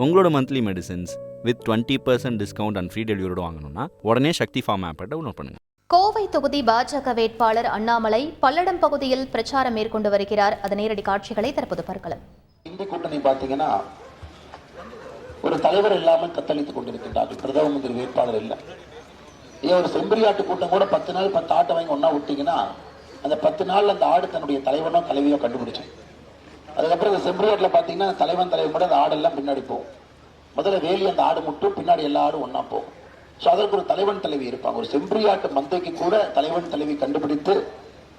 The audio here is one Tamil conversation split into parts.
உங்களோட monthly medicines with 20% discount and free டெலிவரியோட வாங்கணும்னா உடனே சக்தி ஃபார்ம் ஆப்பை டவுன்லோட் பண்ணுங்க. கோவை தொகுதி பாஜக வேட்பாளர் அண்ணாமலை பல்லடம் பகுதியில் பிரச்சாரம் மேற்கொண்டு வருகிறார். அதன் நேரடி காட்சிகளை தற்போது பார்க்கலாம். இந்தி கூட்டணி பார்த்தீங்கன்னா ஒரு தலைவர் இல்லாமல் தத்தளித்துக் கொண்டிருக்கின்றார்கள். பிரதம மந்திரி வேட்பாளர் இல்லை. ஒரு செம்பரியாட்டு கூட்டம் கூட 10 நாள் 10 ஆட்டை வாங்கி ஒன்னா விட்டீங்கன்னா அந்த 10 நாள் அந்த ஆடு தன்னுடைய தலைவனோ தலைவியோ கண்டுபிடிச்சு. அதுக்கப்புறம் இந்த செம்பரியாட்டில் பார்த்தீங்கன்னா தலைவன் கூட அந்த ஆடெல்லாம் பின்னாடி போகும். முதல்ல வேலி அந்த ஆடு முட்டும், பின்னாடி எல்லா ஆடும் ஒன்னா போகும். ஸோ அதற்கு ஒரு தலைவன் தலைவி இருப்பாங்க. ஒரு செம்பரியாட்டு மந்தைக்கு கூட தலைவன் தலைவி கண்டுபிடித்து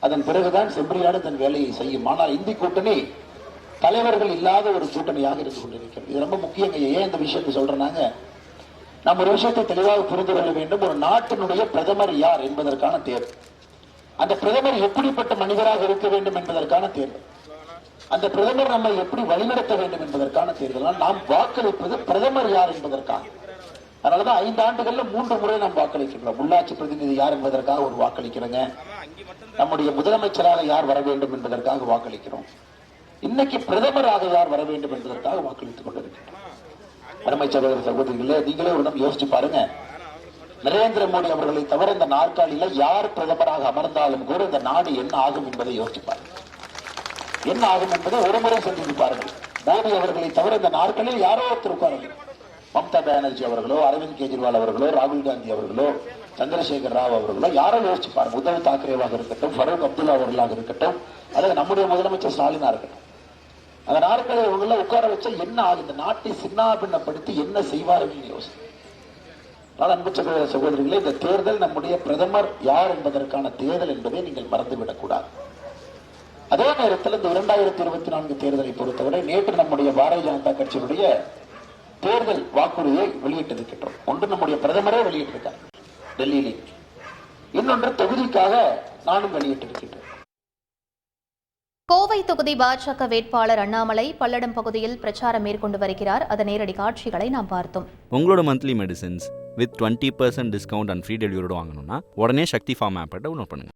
அதன் பிறகுதான் செம்பரியாடு தன் வேலையை செய்யும். ஆனால் இந்தி கூட்டணி தலைவர்கள் இல்லாத ஒரு கூட்டணியாக இருந்து கொண்டிருக்கிறது. இது ரொம்ப முக்கியம். ஏன் இந்த விஷயத்தை சொல்றேன்னாங்க, நம்ம ஒரு விஷயத்தை தெளிவாக புரிந்து கொள்ள வேண்டும். ஒரு நாட்டினுடைய பிரதமர் யார் என்பதற்கான தேர்வு, அந்த பிரதமர் எப்படிப்பட்ட மனிதராக இருக்க வேண்டும் என்பதற்கான தேர்வு, அந்த பிரதமர் நம்மை எப்படி வழிநடத்த வேண்டும் என்பதற்கான தேர்தல். நாம் வாக்களிப்பது பிரதமர் யார் என்பதற்கான. அதனாலதான் 5 ஆண்டுகள்ல 3 முறை நாம் வாக்களிக்கிறோம். உள்ளாட்சி பிரதிநிதி யார் என்பதற்காக ஒரு வாக்களிக்கிறோங்க, நம்முடைய முதலமைச்சராக யார் வர வேண்டும் என்பதற்காக வாக்களிக்கிறோம், இன்னைக்கு பிரதமராக யார் வர வேண்டும் என்பதற்காக வாக்களித்துக் கொண்டிருக்கிறோம். அருமை சகோதர சகோதரிகளே, நீங்களே ஒரு இடம் யோசிச்சு பாருங்க. நரேந்திர மோடி அவர்களை தவிர இந்த நாற்காலியில யார் பிரதமராக அமர்ந்தாலும் கூட இந்த நாடு என்ன ஆகும் என்பதை யோசிச்சு பாருங்க. என்ன ஆகும் என்பதை ஒரு முறை சிந்தித்து பாருங்கள். மோடி அவர்களை தவிர இந்த நாற்காலில் யாரோ ஒருத்தர் உட்காருங்க. மம்தா பானர்ஜி அவர்களோ, அரவிந்த் கெஜ்ரிவால் அவர்களோ, ராகுல் காந்தி அவர்களோ, சந்திரசேகர் ராவ் அவர்களோ, யாரோ யோசிச்சு பாருங்க. உத்தவ் தாக்கரேவாக இருக்கட்டும், ஃபரூக் அப்துல்லா அவர்களாக இருக்கட்டும், அல்லது நம்முடைய முதலமைச்சர் ஸ்டாலினா இருக்கட்டும், அந்த நாற்காலி அவங்கள உட்கார வச்சா என்ன ஆகும்? இந்த நாட்டை சின்னாபின்னப்படுத்தி என்ன செய்வார்கள் யோசிச்சு. அன்பு சகோதர சகோதரிகளே, இந்த தேர்தல் நம்முடைய பிரதமர் யார் என்பதற்கான தேர்தல் என்பதை நீங்கள் மறந்துவிடக் கூடாது. அதே நேரத்தில் இந்த 2024 தேர்தலை பொறுத்தவரை நேற்று நம்முடைய பாரதிய ஜனதா கட்சியினுடைய தேர்தல் வாக்குறுதியை வெளியிட்டிருக்கின்றோம். ஒன்று நம்முடைய பிரதமரே வெளியிட்டிருக்கார் டெல்லியிலே, இன்னொன்று தொகுதிக்காக நானும் வெளியிட்டிருக்கின்றேன். கோவை தொகுதி பாஜக வேட்பாளர் அண்ணாமலை பல்லடம் பகுதியில் பிரச்சாரம் மேற்கொண்டு வருகிறார். அதன் நேரடி காட்சிகளை நாம் பார்த்தோம். உங்களோட monthly medicines with 20% discount and free டெலிவரியோட வாங்கணும்னா உடனே சக்தி ஃபார்ம் ஆப்பை டவுன்லோட் பண்ணுங்க.